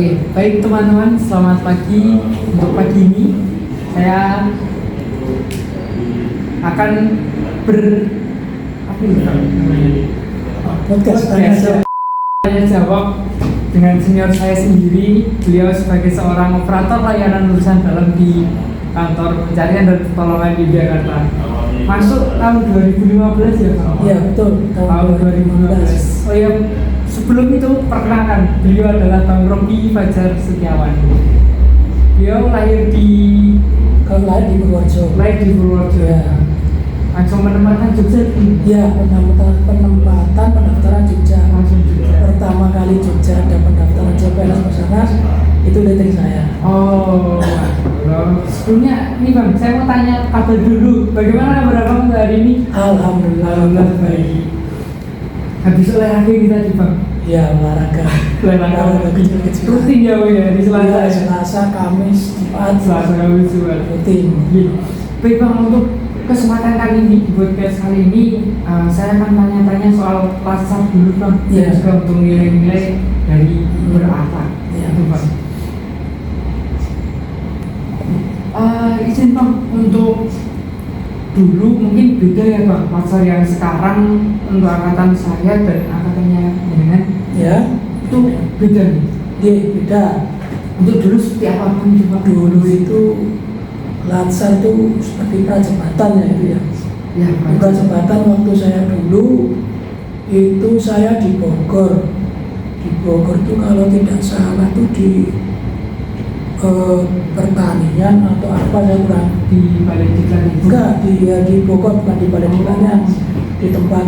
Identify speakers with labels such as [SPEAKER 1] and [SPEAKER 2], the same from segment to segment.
[SPEAKER 1] Oke, baik teman-teman, selamat pagi. Untuk pagi ini saya akan
[SPEAKER 2] podcast
[SPEAKER 1] tanya jawab dengan senior saya sendiri. Beliau sebagai seorang operator layanan urusan dalam di kantor pencarian dan pertolongan di Jakarta. Masuk tahun 2015 ya Pak?
[SPEAKER 2] Iya betul,
[SPEAKER 1] Tahun 2015. Oh ya, sebelum itu perkenalkan, beliau adalah Bang Robi Fajar Setiawan. Beliau lahir di
[SPEAKER 2] Purworejo.
[SPEAKER 1] Ya. Langsung menempatkan Jogja.
[SPEAKER 2] Ya, penempatan pendaftaran Jogja.
[SPEAKER 1] Langsung Jogja.
[SPEAKER 2] Pertama kali Jogja ada pendaftaran CPNS Basarnas itu letting saya.
[SPEAKER 1] Oh, sebelumnya ini Bang, saya mau tanya kabar dulu. Bagaimana kabar Abang hari ini?
[SPEAKER 2] Alhamdulillah
[SPEAKER 1] baik. Habis olahraga kita di Bang.
[SPEAKER 2] Ya, olahraga kecil-kecil.
[SPEAKER 1] Rutin ya Bang ya di Selasa.
[SPEAKER 2] Ya, Selasa, Kamis, Jumat.
[SPEAKER 1] Selasa, Kamis, Jumat.
[SPEAKER 2] Rutin.
[SPEAKER 1] Gitu. Baik Bang, untuk kesempatan kali ini, di podcast kali ini, saya akan tanya-tanya soal pasar dulu Bang.
[SPEAKER 2] Iya.
[SPEAKER 1] Dan juga untuk nilai-nilai dari berakhlak.
[SPEAKER 2] Iya.
[SPEAKER 1] Itu Bang. Izin Bang, untuk dulu mungkin beda ya Bang, pasar yang sekarang untuk angkatan saya dan angkatannya dengan
[SPEAKER 2] Ya,
[SPEAKER 1] itu beda nih.
[SPEAKER 2] dia beda.
[SPEAKER 1] Untuk dulu seperti apa Bang? Coba
[SPEAKER 2] Dulu itu Latsar itu seperti prajembatan ya itu ya.
[SPEAKER 1] ya
[SPEAKER 2] Di prajembatan waktu saya dulu itu saya di Bogor. Di Bogor itu kalau tidak salah tuh di pertanian atau apa saya kurang.
[SPEAKER 1] di balik diklat itu.
[SPEAKER 2] Enggak, di Bogor bukan di Balai di tempat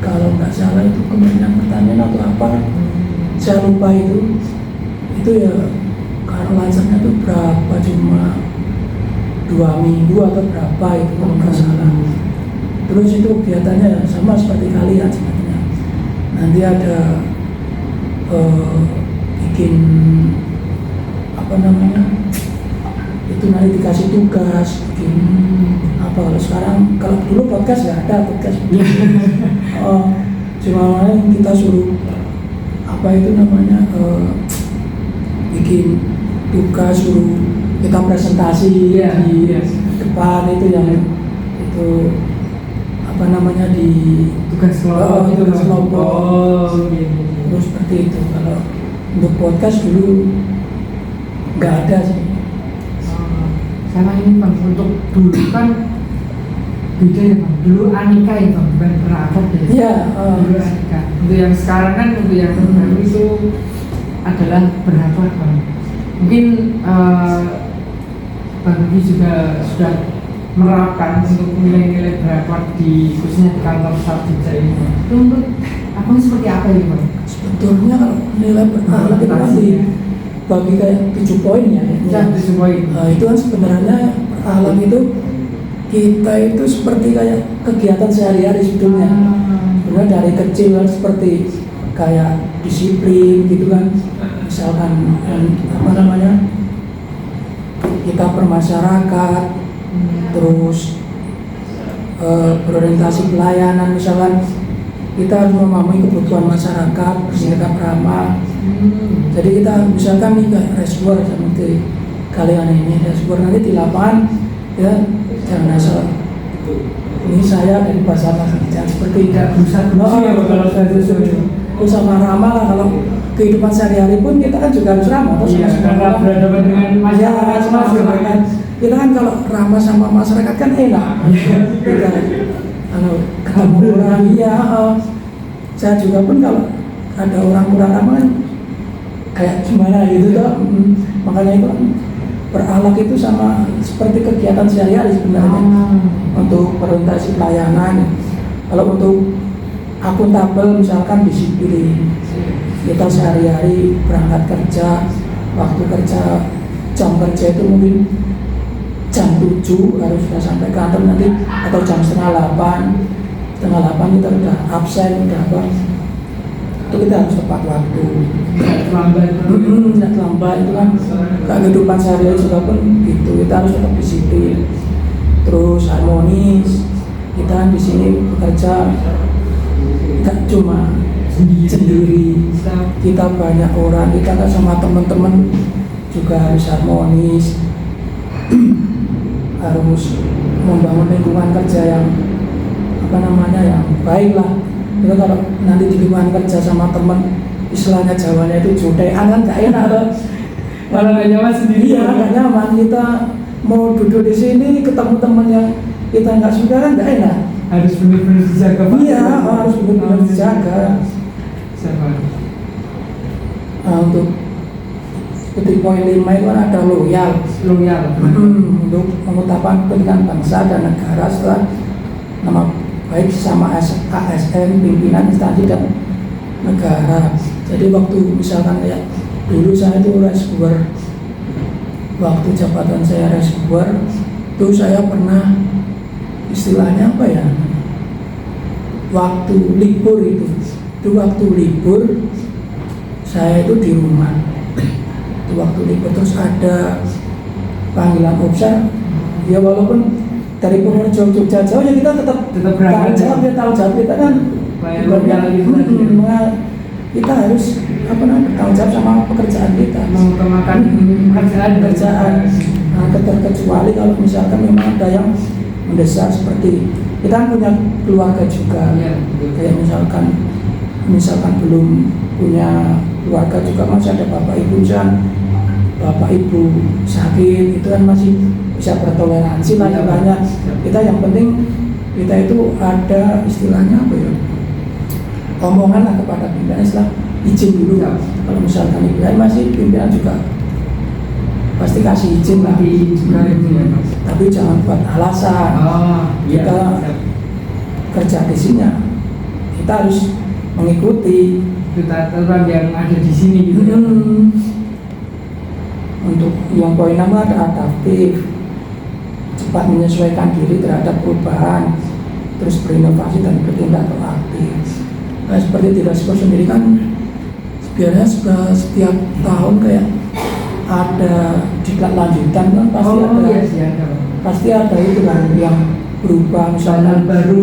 [SPEAKER 2] kalau nggak salah itu Kementerian Pertanian atau apa saya lupa itu ya kalau lansanya itu berapa cuma 2 minggu atau berapa itu kalau nggak salah. Terus itu kegiatannya sama seperti kalian sebenarnya. Nanti ada bikin apa namanya itu nanti dikasih tugas bikin apa kalau sekarang kalau dulu podcast nggak ada podcast cuma kita suruh apa itu namanya bikin tugas suruh kita presentasi di depan itu yang itu apa namanya di
[SPEAKER 1] tugas kelompok
[SPEAKER 2] itu tugas kelompok
[SPEAKER 1] gitu.
[SPEAKER 2] terus seperti itu. Kalau untuk podcast dulu nggak ada sih.
[SPEAKER 1] Sama ini Bang, untuk dulu kan beda ya Bang, dulu Anika ya Bang, bukan perangkat ya.
[SPEAKER 2] Iya.
[SPEAKER 1] Dulu Anika. Untuk yang sekarang kan, untuk yang terbaru itu adalah berapa Bang? Mungkin Bang Rudy juga sudah menerapkan untuk nilai-nilai berapa di khususnya di kantor Sarjija ini. Itu untuk apa seperti apa ya Bang?
[SPEAKER 2] Sebetulnya kalau nilai berakhlak itu kan dibagi kayak 7 poin ya.
[SPEAKER 1] Ya, 7 poin.
[SPEAKER 2] Itu kan sebenarnya berakhlak itu kita itu seperti kayak kegiatan sehari-hari sebetulnya. Sebenarnya dari kecil kan seperti kayak disiplin gitu kan. Misalkan apa namanya kita bermasyarakat, terus berorientasi pelayanan, misalkan kita harus memahami kebutuhan masyarakat, bersikap ramah. Jadi kita misalkan nih kayak rescuer seperti kalian ini rescuer nanti di lapangan ya jangan asal ini saya dari Basarnas jangan seperti
[SPEAKER 1] Tidak berusaha kalau saya
[SPEAKER 2] itu sama ramah lah. Kalau kehidupan sehari-hari pun kita kan juga harus ramah terus
[SPEAKER 1] karena berhadapan dengan masyarakat.
[SPEAKER 2] Kita kan kalau ramah sama masyarakat kan enak. Kita kalau ketemu orang saya juga pun kalau ada orang kurang ramah kayak gimana gitu tuh. Makanya itu berakhlak itu sama seperti kegiatan sehari-hari sebenarnya. Untuk orientasi pelayanan, kalau untuk akuntabel misalkan disiplin, kita sehari-hari berangkat kerja, waktu kerja jam kerja itu mungkin jam 7 harus sudah sampai kantor nanti atau jam setengah 8 kita udah absen udah apa itu kita harus tepat waktu. Tidak terlambat itu kan kehidupan sehari-hari juga pun gitu, kita harus tetap disiplin terus harmonis. Kita di sini bekerja tidak cuma sendiri. Kita banyak orang, kita kan sama teman-teman juga harus harmonis, harus membangun lingkungan kerja yang yang baik lah. Itu kalau nanti di lingkungan kerja sama teman, istilahnya Jawanya itu jutean kan gak enak loh.
[SPEAKER 1] Kalau nggak nyaman sendiri.
[SPEAKER 2] Iya, nggak nyaman. Kita mau duduk di sini ketemu teman yang kita nggak suka kan nggak enak.
[SPEAKER 1] Harus benar-benar dijaga.
[SPEAKER 2] Iya, harus benar-benar dijaga. Nah, untuk titik poin 5 itu kan ada loyal. Untuk mengutamakan kepentingan bangsa dan negara setelah nama baik sama ASN, pimpinan instansi dan negara. Jadi waktu misalkan kayak dulu saya itu rescuer, waktu jabatan saya rescuer itu saya pernah istilahnya waktu libur itu waktu libur saya itu di rumah itu waktu libur, terus ada panggilan offset ya, walaupun dari Purworejo Jogja jauh ya kita tetap
[SPEAKER 1] berangkat.
[SPEAKER 2] Tanggung jawab kita kan kita harus bertanggung jawab sama pekerjaan kita,
[SPEAKER 1] mengutamakan pekerjaan.
[SPEAKER 2] Nah, terkecuali kalau misalkan memang ada yang mendesak, seperti kita kan punya keluarga juga, kayak misalkan belum punya keluarga juga, masih ada bapak ibu sakit, itu kan masih bisa bertoleransi lah istilahnya. Kita yang penting kita itu ada istilahnya omongan lah kepada pimpinan, istilah izin dulu. Kalau misalkan pimpinan masih, pimpinan juga pasti kasih izin lah. Tapi jangan buat alasan. Kita kerja di sini, kita harus mengikuti
[SPEAKER 1] aturan yang ada di sini gitu.
[SPEAKER 2] Untuk yang poin 6 ada adaptif, cepat menyesuaikan diri terhadap perubahan, terus berinovasi dan bertindak proaktif. Nah, seperti di Resco sendiri kan biasanya setiap tahun kayak ada diklat lanjutan kan pasti ada itu kan yang berubah, misalnya
[SPEAKER 1] baru,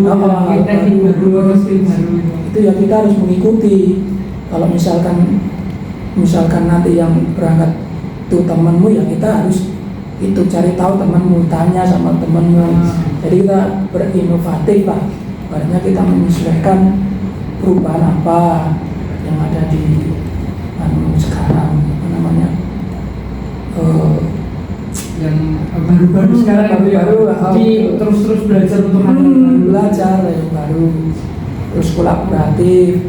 [SPEAKER 1] teknik baru, skill baru.
[SPEAKER 2] Itu ya kita harus mengikuti. Kalau misalkan nanti yang berangkat itu temanmu, ya kita harus itu cari tahu temanmu, tanya sama temanmu. Jadi kita berinovatif lah. Barunya kita menyesuaikan perubahan apa yang ada di sekarang,
[SPEAKER 1] yang baru-baru sekarang jadi terus belajar untuk
[SPEAKER 2] belajar yang baru. Terus kolaboratif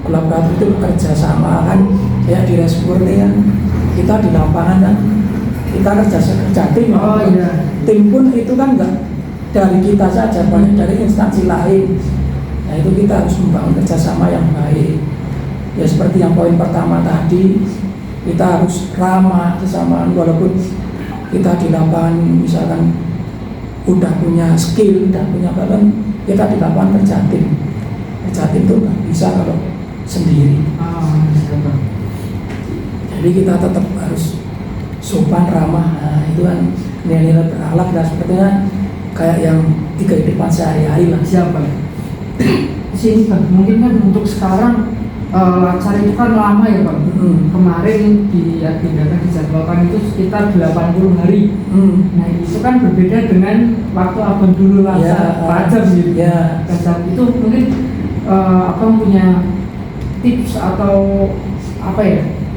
[SPEAKER 2] itu bekerja sama kan, kayak di Rescuer kan kita di lapangan kan kita kerja tim. Tim pun itu kan enggak dari kita saja, banyak dari instansi lain. Nah, itu kita harus membangun kerjasama yang baik. Ya seperti yang poin pertama tadi, kita harus ramah kesamaan, walaupun kita di lapangan misalkan udah punya skill, udah punya talent, kita di lapangan kerja tim itu nggak bisa kalau sendiri. Jadi kita tetap harus sopan, ramah. Nah, itu kan nilai-nilai berakhlak dan sepertinya kayak yang di kehidupan sehari-hari lah.
[SPEAKER 1] Siapa? Sini Bang, mungkin kan untuk sekarang lacar itu kan lama ya Bang. Kemarin diagendakan dijadwalkan itu sekitar 80 hari. Nah itu kan berbeda dengan waktu abang dulu lacar pajam gitu. Pajam itu mungkin abang punya tips atau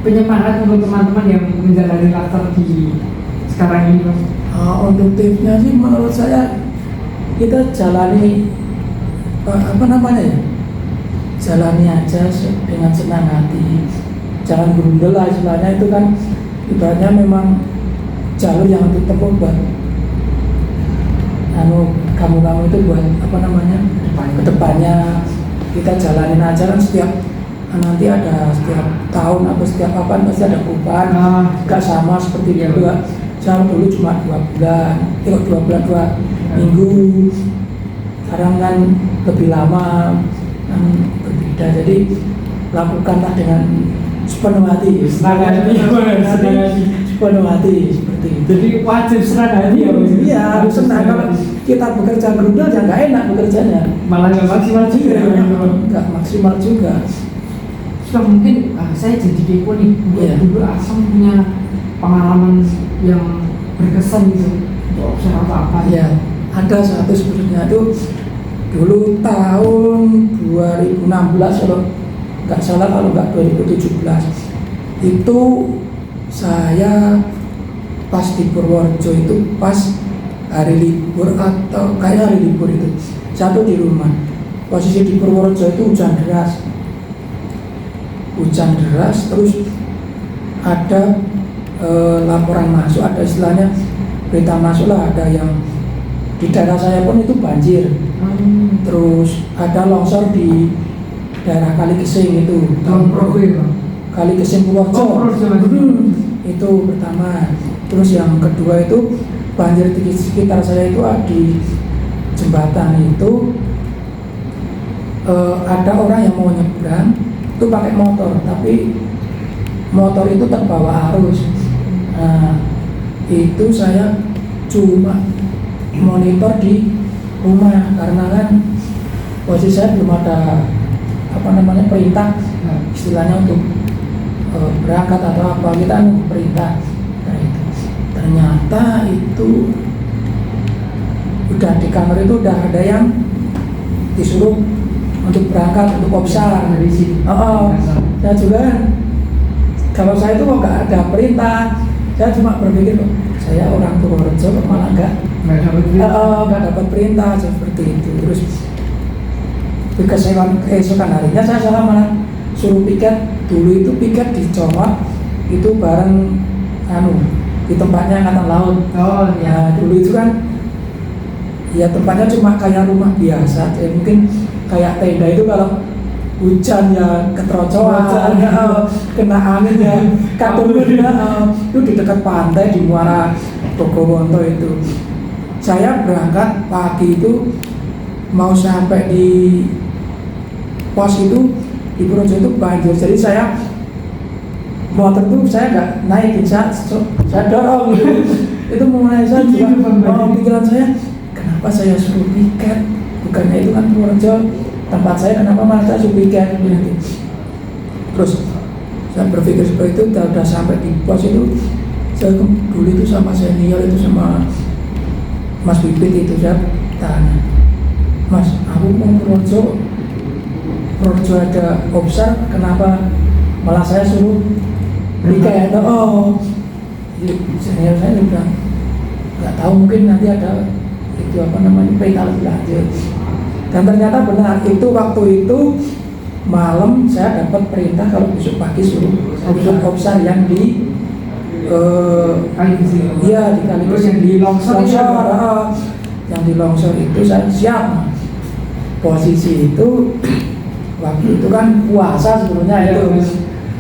[SPEAKER 1] penyemangat untuk teman-teman yang menjalani latar di sekarang ini Bang?
[SPEAKER 2] Untuk tipsnya sih menurut saya kita jalani jalani aja dengan senang hati, jangan berundel lah istilahnya. Itu kan ibaratnya memang jalur yang ditempuh buat kamu itu buat kedepannya. Kita jalanin aja kan, nanti ada setiap tahun atau setiap apa pasti ada perubahan. Gak sama seperti dulu. Saya dulu cuma 2 bulan 2 minggu, sekarang kan lebih lama kan berbeda. Jadi lakukanlah dengan sepenuh hati, sepenuh hati seperti itu.
[SPEAKER 1] Jadi wajib senang hati ya Bang?
[SPEAKER 2] Iya, harus senang. Kalau kita bekerja berundal ya nggak enak bekerjanya,
[SPEAKER 1] malah nggak maksimal juga.
[SPEAKER 2] Nggak maksimal juga.
[SPEAKER 1] sudah mungkin saya jadi kepo nih.
[SPEAKER 2] Iya.
[SPEAKER 1] Dulu Asam punya pengalaman yang berkesan gitu untuk observ apa?
[SPEAKER 2] Ya, ada satu sebenarnya itu dulu tahun 2016 kalau nggak salah, kalau nggak 2017 itu saya pas di Purworejo itu pas hari libur atau kayak hari libur itu satu di rumah. Posisi di Purworejo itu hujan deras terus ada laporan masuk, ada istilahnya berita masuk lah, ada yang di daerah saya pun itu banjir. Terus ada longsor di daerah Kali Kesing itu Kali Kesing Purworejo. Itu pertama. Terus yang kedua itu banjir di sekitar saya itu di jembatan itu ada orang yang mau nyebrang itu pakai motor, tapi motor itu terbawa arus. Nah, itu saya cuma monitor di rumah karena kan posisi saya belum ada perintah istilahnya untuk berangkat atau apa, kita perintah. Nah, itu ternyata itu udah di kamar itu udah ada yang disuruh untuk berangkat untuk obsar dari sini. Saya juga kan, kalau saya itu kok nggak ada perintah, saya cuma berpikir kok saya orang Purworejo kok malah nggak dapat perintah seperti itu. Terus keesokan harinya saya malah suruh piket. Dulu itu piket di Comot itu bareng di tempatnya Angkatan Laut. Ya dulu itu kan ya tempatnya cuma kayak rumah biasa, mungkin kayak tenda itu kalau hujan ya keterocoan, kena angin ya kadung itu di dekat pantai di Muara Bogowonto itu. Saya berangkat pagi itu mau sampai di pos itu di Purworejo itu banjir, jadi saya motor itu saya nggak naikin, saya dorong gitu. Itu mulai saya juga pikiran saya, kenapa saya suruh piket, bukannya itu kan Purworejo tempat saya, kenapa malah saya suruh piket gitu. Terus saya berpikir seperti itu, udah sampai di pos itu saya dulu itu sama senior itu sama Mas Bibit itu saya tanya, Mas, aku mau Purworejo ada obsar, kenapa malah saya suruh piket? Senior saya juga nggak tahu, mungkin nanti ada itu perintah lebih lanjut. Dan ternyata benar, itu waktu itu malam saya dapat perintah kalau besok pagi suruh obsar yang di
[SPEAKER 1] Kali Kesing.
[SPEAKER 2] Iya, di Kali Kesing,
[SPEAKER 1] yang di longsor.
[SPEAKER 2] Yang di longsor itu saya siap. Posisi itu waktu itu kan puasa sebelumnya itu.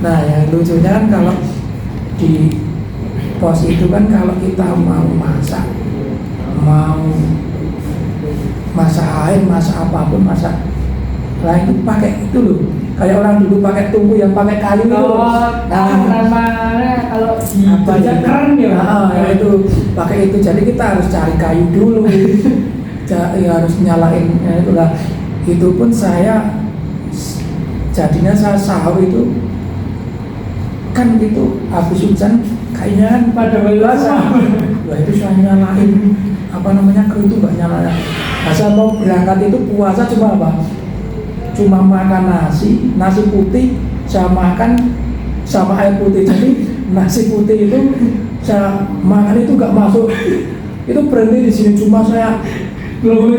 [SPEAKER 2] Nah, yang lucunya kan kalau di pos itu kan kalau kita mau masak air, masak apapun, masak lain itu pakai itu loh, kayak orang dulu pakai tungku yang pakai kayu itu.
[SPEAKER 1] Namanya kalau di baja keren ya.
[SPEAKER 2] Ya itu pakai itu, jadi kita harus cari kayu dulu. Harus nyalain ya itulah. Itu pun saya jadinya saya sahur itu kan itu habis hujan kayaknya kan pada basah. Wah, itu saya nyalain kru itu nggak nyala. Saya mau berangkat itu puasa cuma makan nasi putih saya makan sama air putih. Jadi nasi putih itu saya makan itu nggak masuk, itu berhenti di sini, cuma saya belum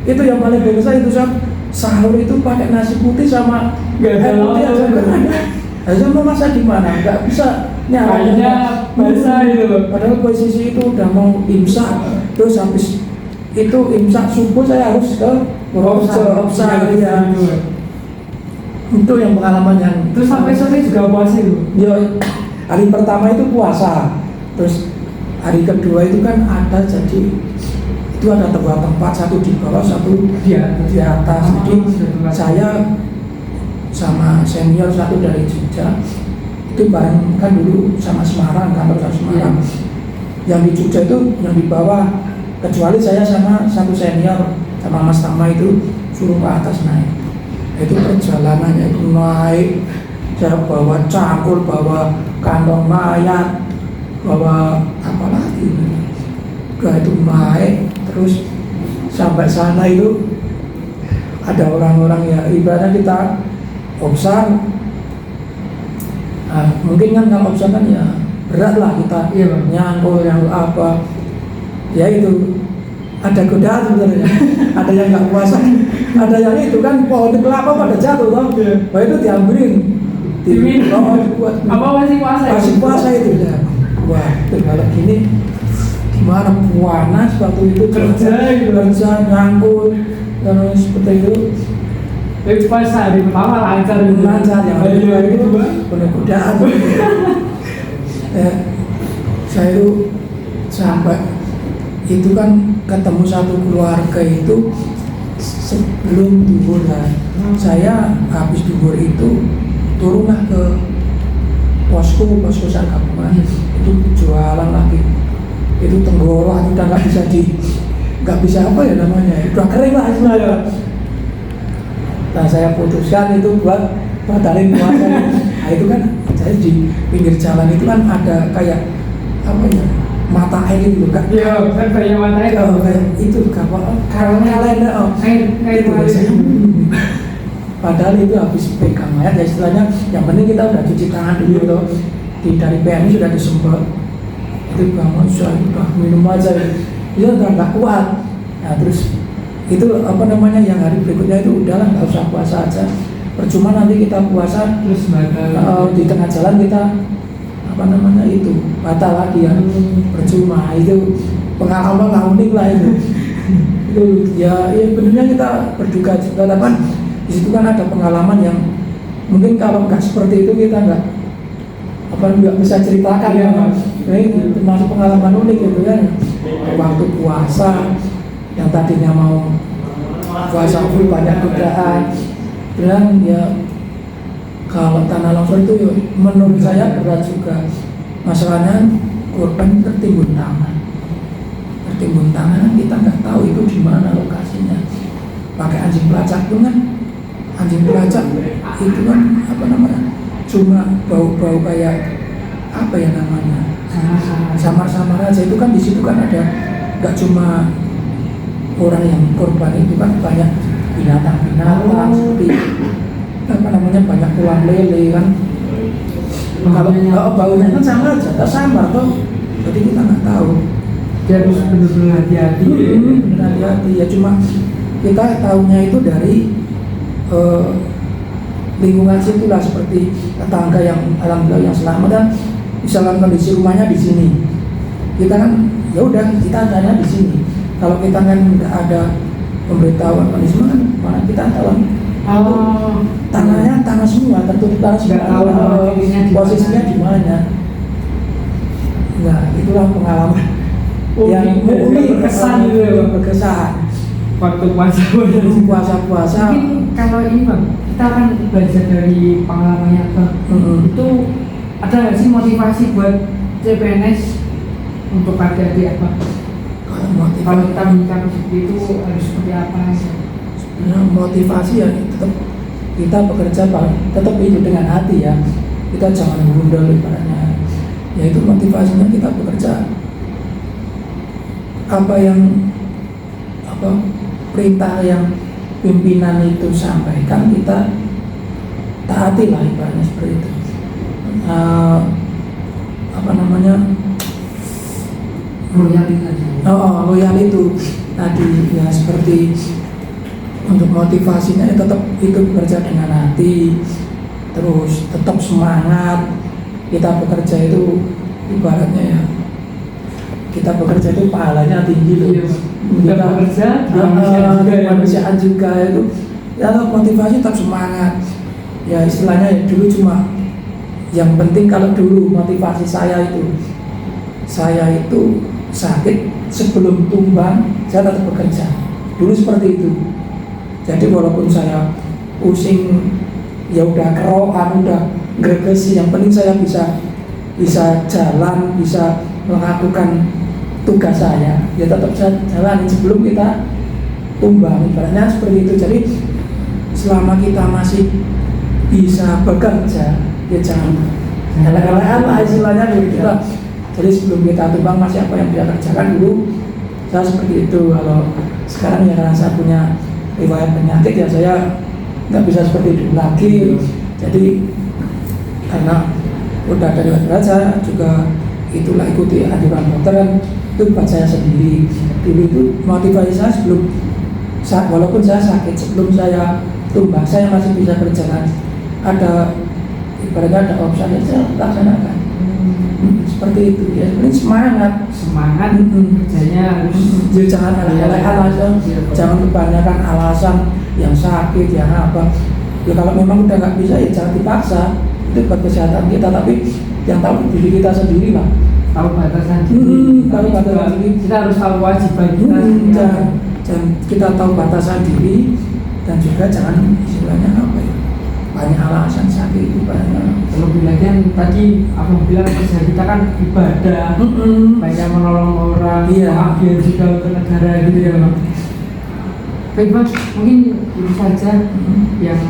[SPEAKER 2] itu yang paling besar itu saya sahur itu pakai nasi putih sama air putih aja nggak ada. Saya mau masak gimana? Nggak bisa
[SPEAKER 1] nyalanya basah itu.
[SPEAKER 2] Padahal posisi itu udah mau imsak, terus habis itu imsak subuh saya harus ke obsar ya. Itu yang pengalaman yang.
[SPEAKER 1] Terus sampai sore juga puasa itu?
[SPEAKER 2] Ya, hari pertama itu puasa, terus hari kedua itu kan ada, jadi itu ada dua tempat, satu di bawah, satu di atas. Jadi saya sama senior satu dari Jogja itu bareng kan dulu sama Semarang, kantor sama Semarang. Yang di Jogja itu yang di bawah, kecuali saya sama satu senior sama Mas Tama itu suruh ke atas naik. Itu perjalanannya itu naik, saya bawa cangkul, bawa kantong mayat, bawa apa lagi, itu naik terus sampai sana itu ada orang-orang ya ibaratnya kita obsar. Nah, mungkin kan kalau obsar kan ya berat lah kita nyangkul yang apa ya, itu ada godaan sebenarnya. Ada yang nggak puasa, ada yang itu kan pohon kelapa pada jatuh toh, wah itu diambilin dibuat
[SPEAKER 1] apa masih
[SPEAKER 2] puasa itu ya. Wah itu kalau gini gimana, panas waktu itu kerja nyangkul terus seperti itu.
[SPEAKER 1] Tapi pas hari pertama lancar
[SPEAKER 2] yang kedua itu penuh godaan. Saya itu sampai itu kan ketemu satu keluarga itu sebelum duhur kan. Saya habis duhur itu turunlah ke posko gabungan itu jualan lagi. Itu tenggorokan udah nggak bisa apa ya namanya, udah kering lah istilahnya. Nah saya putuskan itu buat batalin puasa. Nah itu kan saya di pinggir jalan itu kan ada kayak apa ya, mata air itu kan?
[SPEAKER 1] Iya, kan kayak mata air.
[SPEAKER 2] Kayak itu kapal kalender.
[SPEAKER 1] Air
[SPEAKER 2] Padahal itu habis pegang mayat ya istilahnya. Yang penting kita udah cuci tangan dulu tuh. Dari PMI sudah disemprot. Itu bangun sudah minum aja. Itu udah nggak kuat. Nah terus itu apa namanya yang hari berikutnya itu udahlah nggak usah puasa aja. Percuma nanti kita puasa
[SPEAKER 1] terus
[SPEAKER 2] di tengah jalan kita apa namanya itu batal lagi ya, percuma. Itu pengalaman lah, unik lah itu. Itu ya benernya kita berduka juga, tapi di situ kan ada pengalaman yang mungkin kalau nggak seperti itu kita nggak bisa ceritakan ya. Nah, itu termasuk pengalaman unik gitu kan. Waktu puasa yang tadinya mau puasa full banyak godaan, dan ya kalau tanah longsor itu ya, menurut saya berat juga. Masalahnya korban tertimbun tangan kita nggak tahu itu di mana lokasinya. Pakai anjing pelacak pun kan, anjing pelacak itu kan apa namanya, cuma bau-bau kayak apa ya namanya, samar-samar aja. Itu kan di situ kan ada nggak cuma orang yang korban, itu kan banyak binatang seperti apa namanya, banyak tulang lele kan. Kalau baunya kan sama aja, tak samar toh. Jadi kita nggak tahu.
[SPEAKER 1] Dia harus benar-benar hati-hati.
[SPEAKER 2] Hati-hati ya, cuma kita tahunya itu dari lingkungan situ lah, seperti tetangga yang alhamdulillah yang selamat dan misalkan kondisi rumahnya di sini. Kita kan ya udah kita tanya di sini. Kalau kita kan nggak ada pemberitahuan kondisi mana kita tahu. Tanah semua, tertutup tanah semua. Posisinya di mana? Nah, itulah pengalaman yang unik,
[SPEAKER 1] berkesan gitu ya,
[SPEAKER 2] berkesan.
[SPEAKER 1] Waktu puasa. Mungkin kalau ini Bang, kita kan belajar dari pengalamannya Bang. Itu ada nggak sih motivasi buat CPNS untuk adik-adik apa? Kalau kita menyikapi seperti itu harus seperti apa?
[SPEAKER 2] Nah, motivasi ya tetap kita bekerja tetap itu dengan hati ya. Kita jangan gundul ibaratnya. Ya itu motivasinya kita bekerja. Apa yang perintah yang pimpinan itu sampaikan kita taati lah ibaratnya seperti itu. Loyal itu tadi ya, seperti untuk motivasinya ya tetap itu bekerja dengan hati, terus tetap semangat. Kita bekerja itu ibaratnya ya, kita bekerja itu pahalanya tinggi loh.
[SPEAKER 1] Kita bekerja
[SPEAKER 2] kemanusiaan juga itu ya, motivasi tetap semangat ya. Istilahnya ya, dulu cuma yang penting kalau dulu motivasi saya itu sakit sebelum tumbang saya tetap bekerja dulu seperti itu. Jadi walaupun saya pusing ya udah kerokan, udah gregesi, yang penting saya bisa jalan, bisa melakukan tugas saya ya tetap saya jalani sebelum kita tumbang, ibaratnya seperti itu. Jadi selama kita masih bisa bekerja, ya jangan elek-elekan lah istilahnya dulu kita. Jadi sebelum kita tumbang masih apa yang dia kerjakan dulu. Saya seperti itu. Kalau sekarang ya saya punya riwayat penyakit ya saya nggak bisa seperti dulu lagi. Jadi karena udah dari berat saya juga itulah ikuti anjuran dokter kan, itu buat saya sendiri. Dulu itu motivasi saya sebelum walaupun saya sakit, sebelum saya tumbang saya masih bisa berjalan, ada ibaratnya ada opsi yang saya laksanakan. Seperti itu ya, ini semangat
[SPEAKER 1] kerjanya harus
[SPEAKER 2] ya, jangan elek-elekan alasan, jangan kebanyakan alasan yang sakit yang apa. Ya kalau memang udah nggak bisa ya jangan dipaksa, itu buat kesehatan kita, tapi yang tahu diri kita sendiri lah,
[SPEAKER 1] tahu batasan diri.
[SPEAKER 2] tahu batasan diri.
[SPEAKER 1] Kita harus tahu kewajiban kita.
[SPEAKER 2] Jangan kita tahu batasan diri, dan juga jangan istilahnya apa ya, banyak alasan sakit itu banyak.
[SPEAKER 1] Terlebih lagi yang tadi abang bilang kerja kita kan ibadah, banyak menolong orang, pengabdian juga untuk negara gitu ya bang. Baik bang, mungkin itu saja yang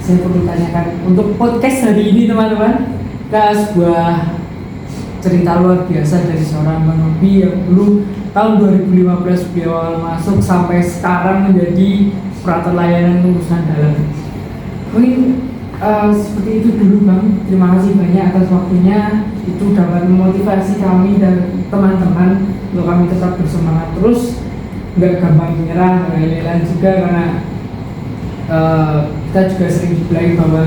[SPEAKER 1] saya perlu tanyakan untuk podcast hari ini teman-teman. Kita sebuah cerita luar biasa dari seorang Bang Nobi yang dulu tahun 2015 beliau awal masuk sampai sekarang menjadi operator layanan urusan dalam. Mungkin seperti itu dulu bang. Terima kasih banyak atas waktunya. Itu dapat memotivasi kami dan teman-teman untuk kami tetap bersemangat terus, nggak gampang menyerah, nggak lelah juga, karena kita juga sering dibilangin bahwa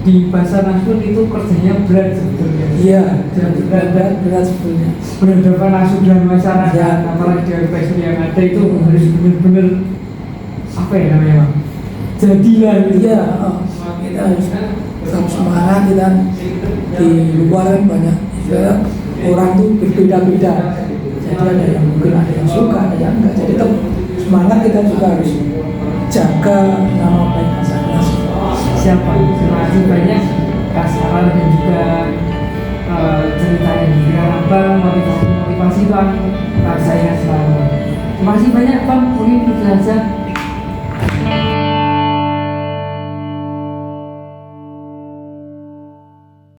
[SPEAKER 1] di Basarnas pun itu kerjanya berat sebetulnya.
[SPEAKER 2] Iya, berat sebetulnya.
[SPEAKER 1] Berhadapan langsung dengan masyarakat, apalagi dengan passion yang ada itu harus benar-benar apa ya namanya bang? Jadilah gitu.
[SPEAKER 2] Iya, kita harus tetap semangat. Kita di luar kan banyak orang tuh berbeda-beda. Jadi ada yang mungkin ada yang suka, ada yang enggak. Jadi tetap semangat, kita juga harus jaga nama baik Basarnas.
[SPEAKER 1] Siapa? Terima kasih banyak kasaran dan juga cerita yang diberikan abang, motivasi itu saya ingat selalu. Terima kasih banyak bang, mungkin itu saja.